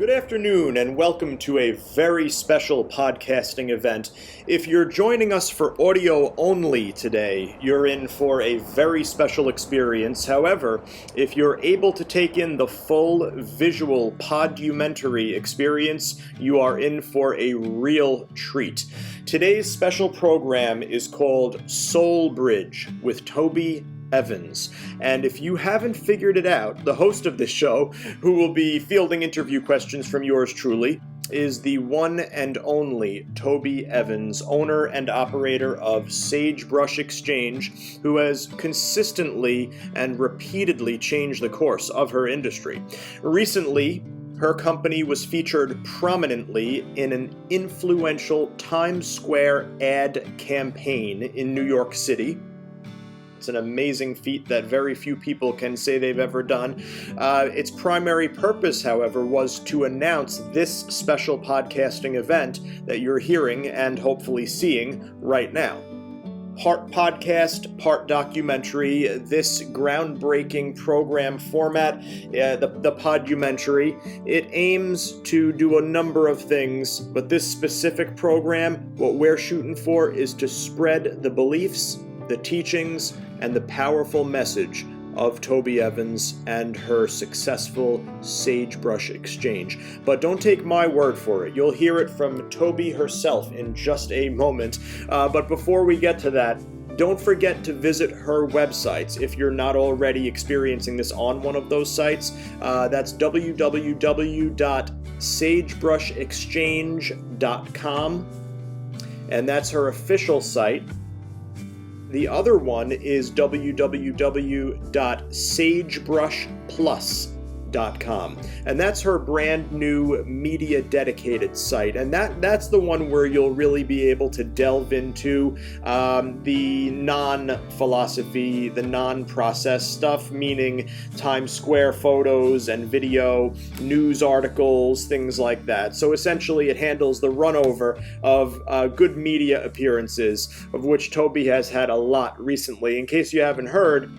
Good afternoon and welcome to a very special podcasting event. If you're joining us for audio only today, you're in for a very special experience. However, if you're able to take in the full visual podumentary experience, you are in for a real treat. Today's special program is called Soul Bridge with Toby Evans. And if you haven't figured it out, the host of this show, who will be fielding interview questions from yours truly, is the one and only Toby Evans, owner and operator of Sagebrush Exchange, who has consistently and repeatedly changed the course of her industry. Recently, her company was featured prominently in an influential Times Square ad campaign in New York City. It's an amazing feat that very few people can say they've ever done. Its primary purpose, however, was to announce this special podcasting event that you're hearing and hopefully seeing right now. Part podcast, part documentary, this groundbreaking program format, the podumentary, it aims to do a number of things, but this specific program, what we're shooting for is to spread the beliefs, the teachings, and the powerful message of Toby Evans and her successful Sagebrush Exchange. But don't take my word for it. You'll hear it from Toby herself in just a moment. But before we get to that, don't forget to visit her websites if you're not already experiencing this on one of those sites. That's www.sagebrushexchange.com, and that's her official site. The other one is www.sagebrushplus.com, and that's her brand new media dedicated site, and that's the one where you'll really be able to delve into the non-philosophy, the non-process stuff, meaning Times Square photos and video, news articles, things like that. So essentially it handles the runover of good media appearances, of which Toby has had a lot recently. In case you haven't heard,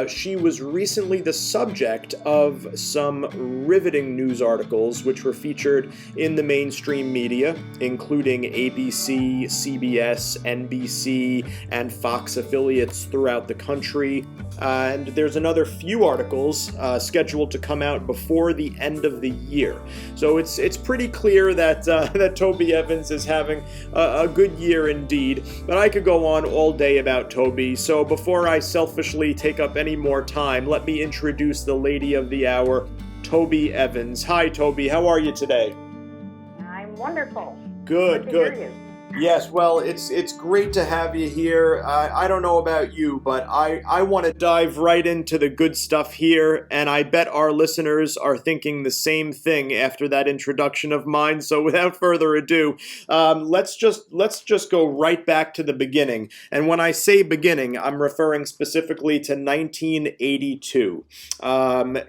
she was recently the subject of some riveting news articles which were featured in the mainstream media, including ABC, CBS, NBC, and Fox affiliates throughout the country. And there's another few articles scheduled to come out before the end of the year. So it's pretty clear that that Toby Evans is having a good year indeed. But I could go on all day about Toby. So before I selfishly take up any more time, let me introduce the lady of the hour, Toby Evans. Hi, Toby. How are you today? I'm wonderful. Good. Hear you. Yes, well, it's great to have you here. I don't know about you, but I want to dive right into the good stuff here, and I bet our listeners are thinking the same thing after that introduction of mine. So without further ado, let's just go right back to the beginning. And when I say beginning, I'm referring specifically to 1982.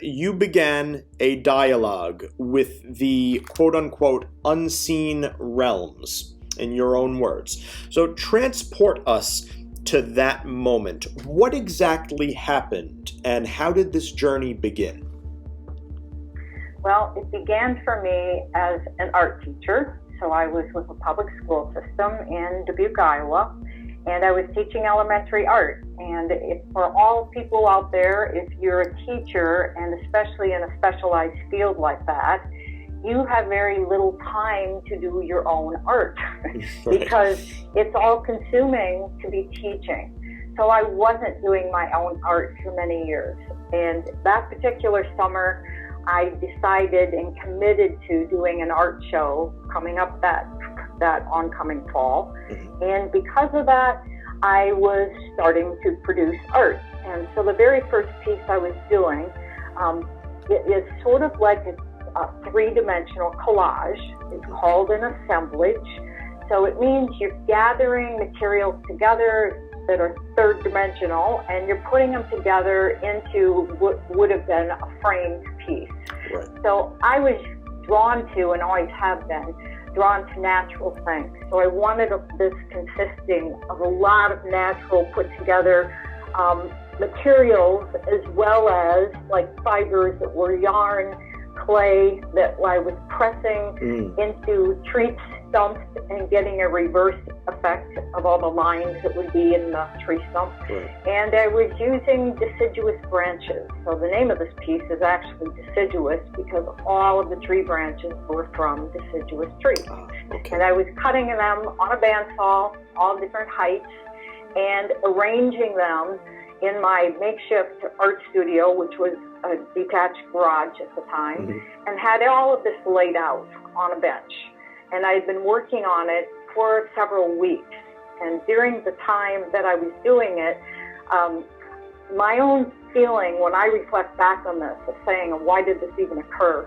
You began a dialogue with the quote-unquote unseen realms, in your own words. So transport us to that moment. What exactly happened and how did this journey begin? Well, it began for me as an art teacher. So I was with a public school system in Dubuque, Iowa, and I was teaching elementary art. And for all people out there, if you're a teacher, and especially in a specialized field like that, you have very little time to do your own art because it's all consuming to be teaching. So I wasn't doing my own art for many years. And that particular summer, I decided and committed to doing an art show coming up that oncoming fall. And because of that, I was starting to produce art. And so the very first piece I was doing, it is sort of like a three-dimensional collage. It's called an assemblage. So it means you're gathering materials together that are third-dimensional, and you're putting them together into what would have been a framed piece. Right. So I was drawn to, and always have been, drawn to natural things. So I wanted this consisting of a lot of natural put together materials, as well as like fibers that were yarn, clay that I was pressing into tree stumps and getting a reverse effect of all the lines that would be in the tree stump. Right. And I was using deciduous branches. So the name of this piece is actually deciduous because all of the tree branches were from deciduous trees. Okay. And I was cutting them on a bandsaw, all different heights, and arranging them in my makeshift art studio, which was a detached garage at the time, and had all of this laid out on a bench. And I had been working on it for several weeks. And during the time that I was doing it, my own feeling when I reflect back on this, of saying, why did this even occur?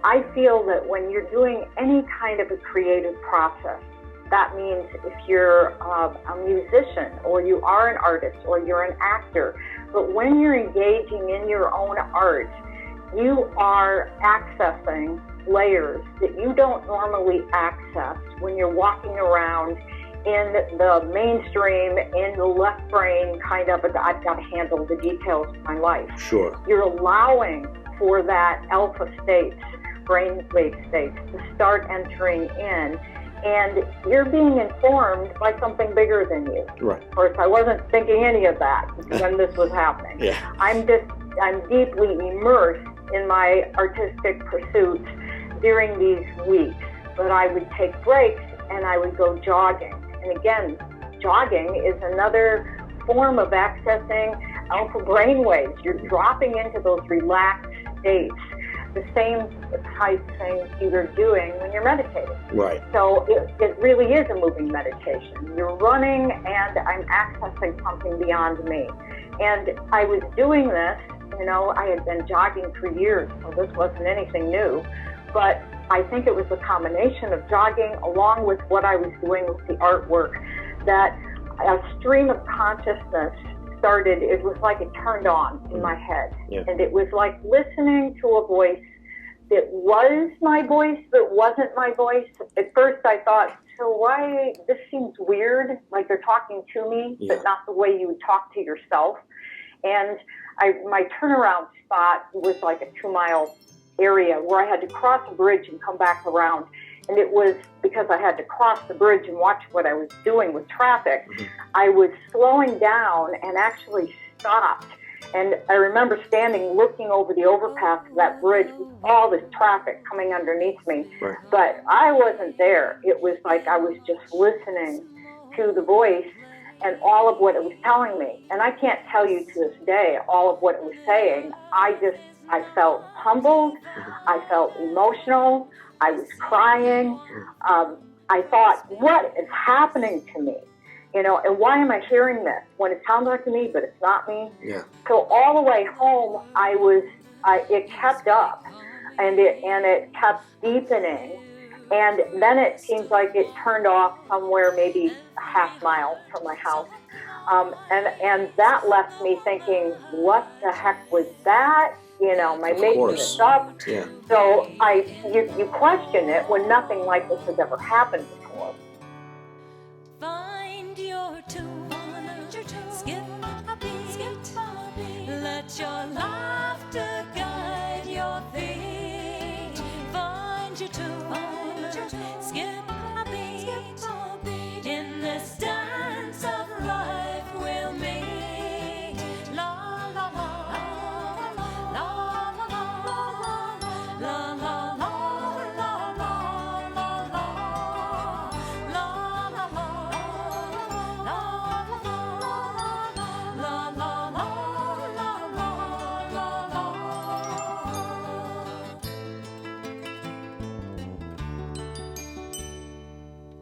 I feel that when you're doing any kind of a creative process, that means if you're a musician or you are an artist or you're an actor, but when you're engaging in your own art, you are accessing layers that you don't normally access when you're walking around in the mainstream, in the left brain kind of, I've got to handle the details of my life. Sure. You're allowing for that alpha states, brainwave states, to start entering in. And you're being informed by something bigger than you. Right. Of course, I wasn't thinking any of that when this was happening. Yeah. I'm deeply immersed in my artistic pursuits during these weeks. But I would take breaks and I would go jogging. And again, jogging is another form of accessing alpha brainwaves. You're dropping into those relaxed states, the same type of things you're doing when you're meditating. Right. So it really is a moving meditation. You're running and I'm accessing something beyond me. And I was doing this, I had been jogging for years, so this wasn't anything new. But I think it was a combination of jogging along with what I was doing with the artwork that a stream of consciousness started. It was like it turned on in my head. Yeah. And it was like listening to a voice that was my voice but wasn't my voice. At first I thought, so why, this seems weird, like they're talking to me, but not the way you would talk to yourself. And my turnaround spot was like a 2-mile area where I had to cross a bridge and come back around. And it was because I had to cross the bridge and watch what I was doing with traffic. I was slowing down and actually stopped. And I remember standing, looking over the overpass of that bridge with all this traffic coming underneath me. Right. But I wasn't there. It was like I was just listening to the voice and all of what it was telling me. And I can't tell you to this day all of what it was saying. I felt humbled. I felt emotional. I was crying. I thought, what is happening to me? And why am I hearing this when it sounds like me, but it's not me? Yeah. So all the way home, it kept up, and it kept deepening, and then it seems like it turned off somewhere maybe a half mile from my house, and that left me thinking, what the heck was that? Am I making this up? Yeah. So you question it when nothing like this has ever happened before. Find your tune, skip a beat, let your laughter guide your feet. Find your tune, skip a beat, in this dance of life we'll meet. La la la, la la la, la la la, la la la, la la.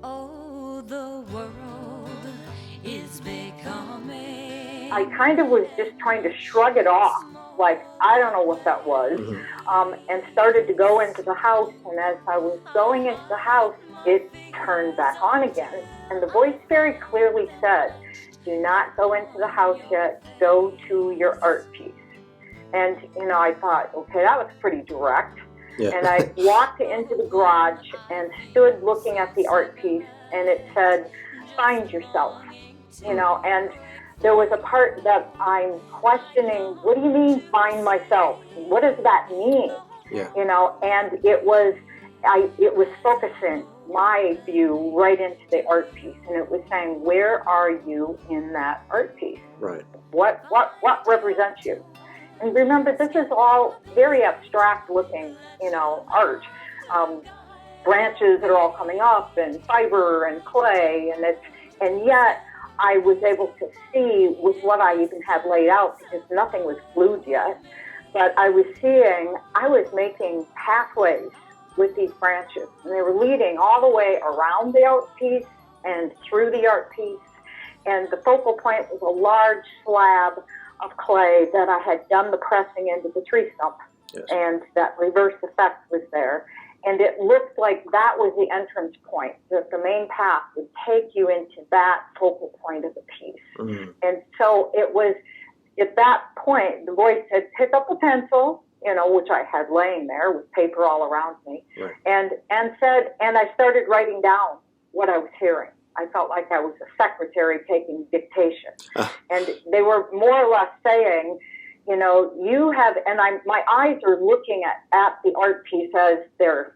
Oh, the world is becoming. I kind of was just trying to shrug it off, like I don't know what that was, and started to go into the house. And as I was going into the house, it turned back on again. And the voice very clearly said, do not go into the house yet, go to your art piece. And, I thought, okay, that was pretty direct. Yeah. And I walked into the garage and stood looking at the art piece, and it said, find yourself, and there was a part that I'm questioning, what do you mean find myself? What does that mean? Yeah. And it was focusing my view right into the art piece, and it was saying, where are you in that art piece? Right. What represents you? And remember, this is all very abstract looking, art. Branches that are all coming up, and fiber and clay, and yet I was able to see with what I even had laid out, because nothing was glued yet, but I was making pathways with these branches, and they were leading all the way around the art piece and through the art piece, and the focal point was a large slab of clay that I had done the pressing into the tree stump. Yes. And that reverse effect was there. And it looked like that was the entrance point, that the main path would take you into that focal point of the piece. Mm-hmm. And so it was, at that point, the voice said, pick up a pencil, which I had laying there with paper all around me, right. and I started writing down what I was hearing. I felt like I was a secretary taking dictation. And they were more or less saying, you have, and my eyes are looking at the art piece as they're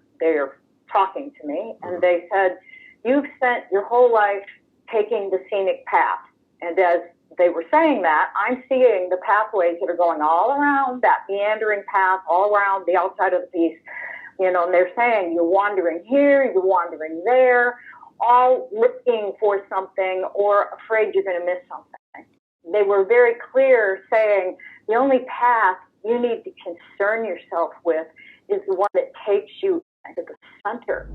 talking to me, and they said, you've spent your whole life taking the scenic path. And as they were saying that, I'm seeing the pathways that are going all around that meandering path, all around the outside of the piece, and they're saying, you're wandering here, you're wandering there, all looking for something or afraid you're going to miss something. They were very clear, saying the only path you need to concern yourself with is the one that takes you to the center.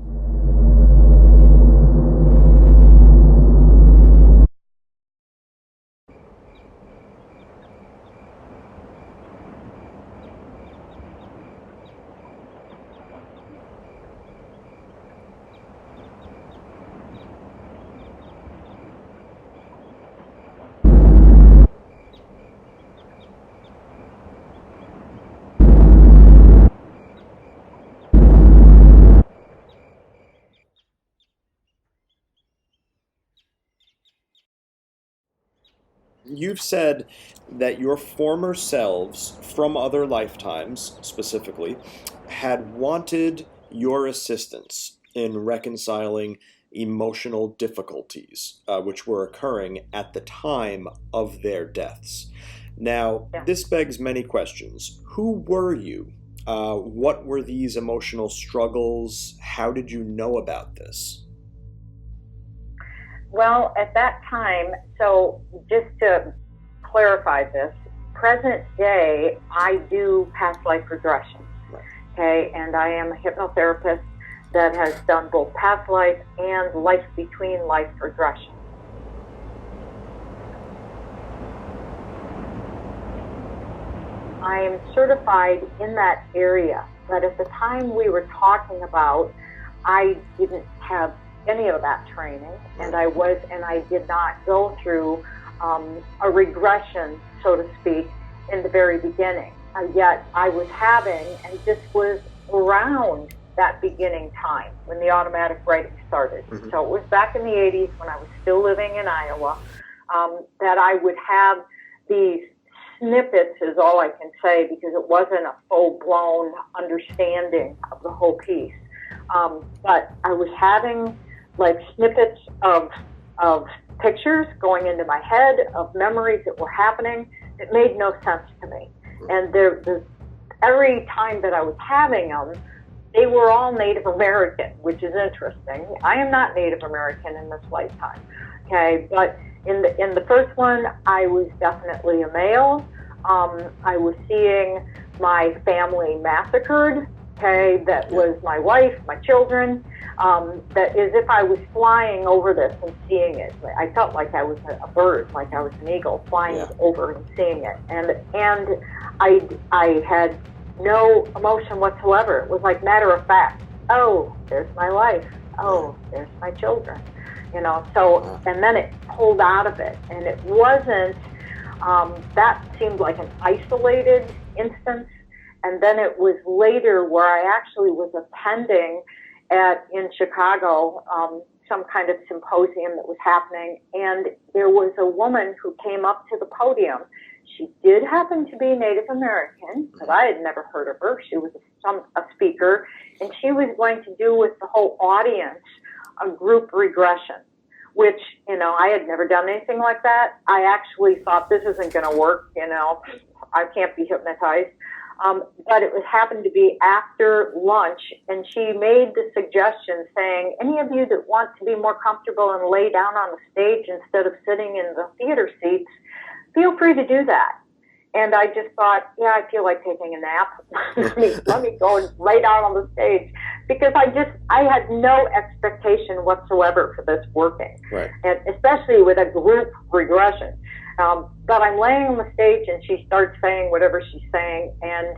You've said that your former selves from other lifetimes, specifically, had wanted your assistance in reconciling emotional difficulties which were occurring at the time of their deaths. Now, this begs many questions. Who were you? What were these emotional struggles? How did you know about this? Well, at that time, so just to clarify this, present day, I do past life regression, okay? And I am a hypnotherapist that has done both past life and life between life regression. I am certified in that area, but at the time we were talking about, I didn't have any of that training, and I did not go through a regression, so to speak, in the very beginning. Yet I was having, and this was around that beginning time when the automatic writing started. Mm-hmm. So it was back in the 80s when I was still living in Iowa, that I would have these snippets, is all I can say, because it wasn't a full-blown understanding of the whole piece. But I was having like snippets of pictures going into my head, of memories that were happening. It made no sense to me. And every time that I was having them, they were all Native American, which is interesting. I am not Native American in this lifetime, okay? But in the first one, I was definitely a male. I was seeing my family massacred, okay? That was my wife, my children. That is, if I was flying over this and seeing it, I felt like I was a bird, like I was an eagle flying over and seeing it. And I had no emotion whatsoever. It was like matter of fact. Oh, there's my life. Oh, there's my children. So, and then it pulled out of it. And it wasn't, that seemed like an isolated instance. And then it was later where I actually was attending in Chicago, some kind of symposium that was happening, and there was a woman who came up to the podium. She did happen to be Native American, but I had never heard of her. She was a speaker, and she was going to do with the whole audience a group regression, which, I had never done anything like that. I actually thought this isn't going to work, I can't be hypnotized. But it happened to be after lunch, and she made the suggestion saying, any of you that want to be more comfortable and lay down on the stage instead of sitting in the theater seats, feel free to do that. And I just thought, yeah, I feel like taking a nap. let me go and lay down on the stage, because I had no expectation whatsoever for this working, right. And especially with a group regression. But I'm laying on the stage, and she starts saying whatever she's saying, and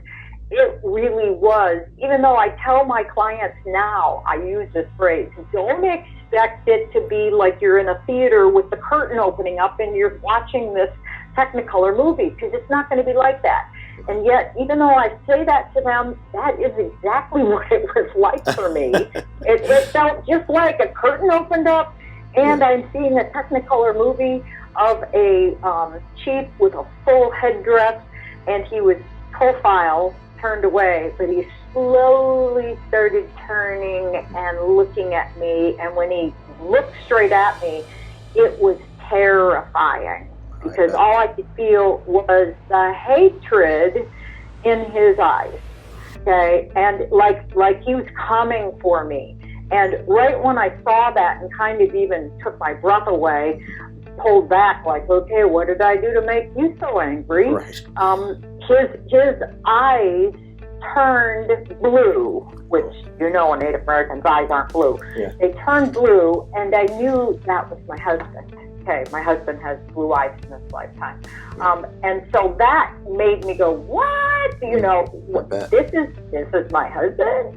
it really was, even though I tell my clients now, I use this phrase, don't expect it to be like you're in a theater with the curtain opening up and you're watching this Technicolor movie, because it's not going to be like that. And yet, even though I say that to them, that is exactly what it was like for me. It felt just like a curtain opened up, and I'm seeing a Technicolor movie of a chief with a full headdress, and he was profile turned away, but he slowly started turning and looking at me, and when he looked straight at me, it was terrifying, because all I could feel was the hatred in his eyes, okay, and like he was coming for me. And right when I saw that and kind of even took my breath away, pulled back, like, okay, what did I do to make you so angry? Right. His eyes turned blue, which, a Native American's eyes aren't blue. Yeah. They turned blue, and I knew that was my husband. Okay, my husband has blue eyes in this lifetime. And so that made me go, what? This is my husband?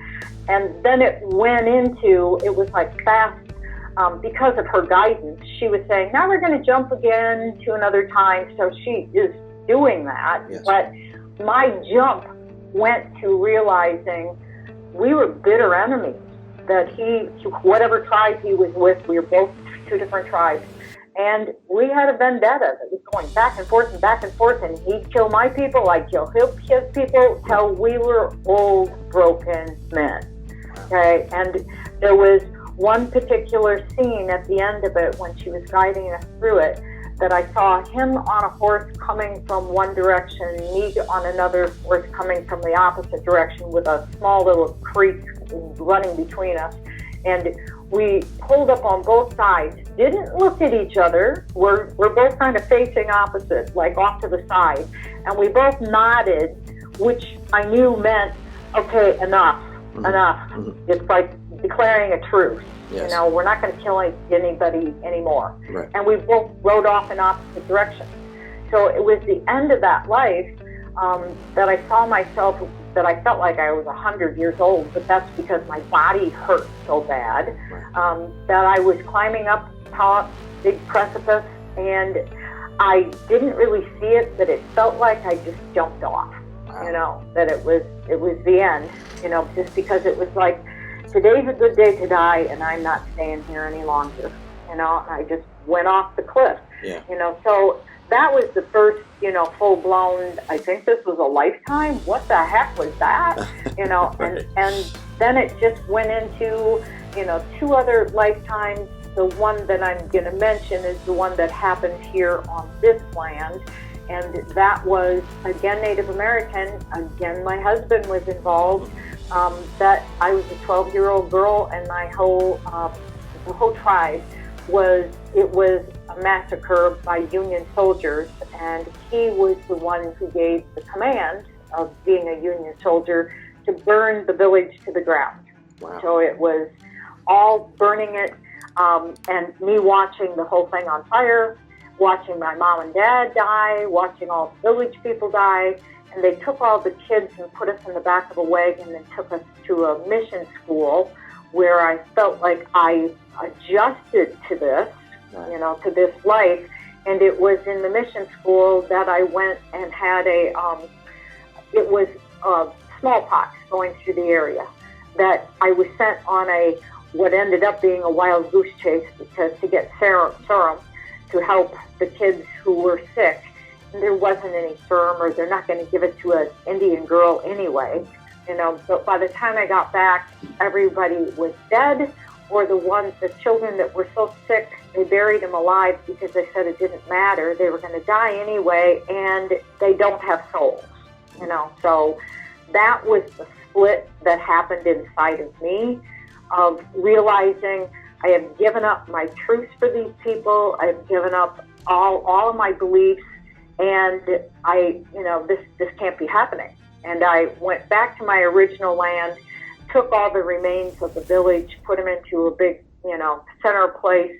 And then it went into, it was like fast, because of her guidance, she was saying, now we're going to jump again to another time. So she is doing that. Yes. But my jump went to realizing we were bitter enemies, that whatever tribe he was with, we were both two different tribes. And we had a vendetta that was going back and forth, and he'd kill my people, I'd kill his people, till we were old, broken men. Okay, and there was one particular scene at the end of it when she was guiding us through it, that I saw him on a horse coming from one direction, me on another horse coming from the opposite direction, with a small little creek running between us. And we pulled up on both sides, didn't look at each other. We're both kind of facing opposite, like off to the side. And we both nodded, which I knew meant, okay, enough. Mm-hmm. It's like declaring a truce. Yes. We're not going to kill anybody anymore. Right. And we both rode off in opposite directions. So it was the end of that life that I saw myself, that I felt like I was 100 years old, but that's because my body hurt so bad, that I was climbing up top, big precipice, and I didn't really see it, but it felt like I just jumped off, that it was the end, just because it was like, today's a good day to die, and I'm not staying here any longer, and I just went off the cliff, so that was the first, full-blown, I think this was a lifetime. What the heck was that? Right. and then it just went into, two other lifetimes. The one that I'm going to mention is the one that happened here on this land. And that was, again, Native American. Again, my husband was involved. That I was a 12-year-old girl, and my the whole tribe was a massacre by Union soldiers, and he was the one who gave the command of being a Union soldier to burn the village to the ground. Wow. So it was all burning it, and me watching the whole thing on fire, watching my mom and dad die, watching all the village people die, and they took all the kids and put us in the back of a wagon and took us to a mission school where I felt like I adjusted to this, to this life. And it was in the mission school that I went and had it was smallpox going through the area, that I was sent on what ended up being a wild goose chase, because to get serum to help the kids who were sick. there wasn't any sperm, or they're not going to give it to an Indian girl anyway. But by the time I got back, everybody was dead, or the children that were so sick, they buried them alive because they said it didn't matter. They were going to die anyway, and they don't have souls, So that was the split that happened inside of me, of realizing I have given up my truths for these people. I've given up all of my beliefs, and this can't be happening. And I went back to my original land, took all the remains of the village, put them into a big, center place,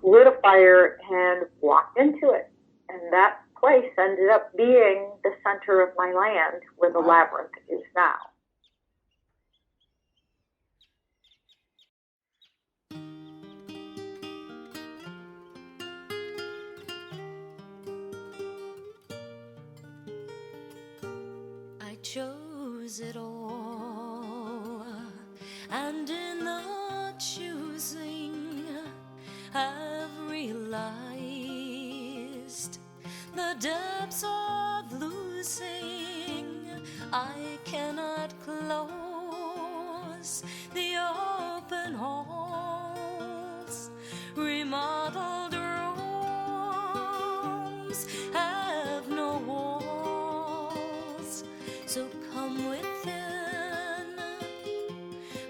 lit a fire, and walked into it. And that place ended up being the center of my land, where the labyrinth is now. I chose it all, and in the choosing I've realized the depths of losing. I cannot close the open halls, remodeled rooms have no walls. So come within,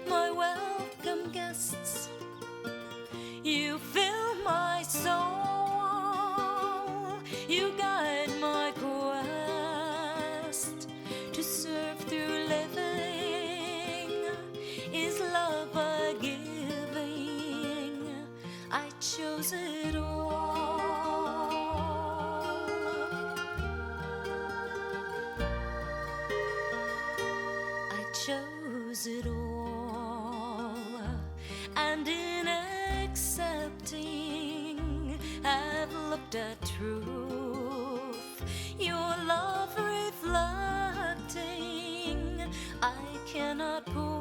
my welcome guests. You fill my soul, you guide my quest. To serve through living is love a giving. I chose it all. Chose it all, and in accepting I've looked at truth, your love reflecting. I cannot pour